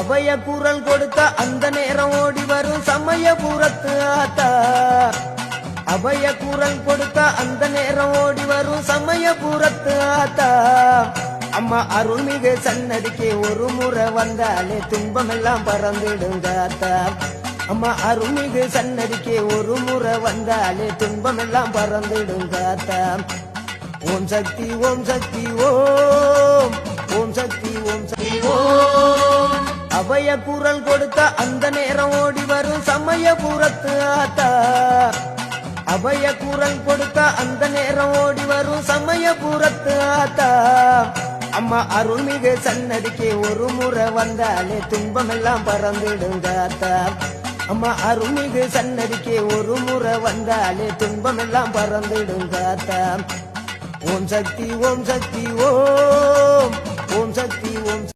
அபய குரல் கொடுத்த அந்த நேரம் ஓடி வரும் சமயபுரத்து ஆத்தா. அபய குரல் கொடுத்த அந்த நேரம் ஓடி வரும் சமயபுரத்து ஆத்தா. அம்மா அருள்மிகு சன்னதிக்கு ஒரு முறை வந்தாலே துன்பமெல்லாம் பறந்துடுங்க ஆத்தா. அம்மா அருள்மிகு சன்னதிக்கு ஒரு முறை வந்தாலே துன்பமெல்லாம் பறந்துடுங்க ஆத்தா. ஓம் சக்தி ஓம் சக்தி ஓம், ஓம் சக்தி ஓம் சக்தி ஓம். அபய குரல் கொடுத்த அந்த நேரம் ஓடி வரும் சமயபுரத்து ஆத்தா. அபய குரல் கொடுத்த அந்த நேரம் ஓடி வரும் சமயபுரத்து ஆத்தா. அம்மா அருள்மிகு சன்னதிக்கு ஒரு முறை வந்தாலே துன்பமெல்லாம் பறந்துடுங்க ஆத்தா. அம்மா அருள்மிகு சன்னதிக்கு ஒரு முறை வந்தாலே துன்பமெல்லாம் பறந்துடுங்க ஆத்தா. ஓம் சக்தி ஓம் சக்தி ஓம், ஓம் சக்தி ஓம்.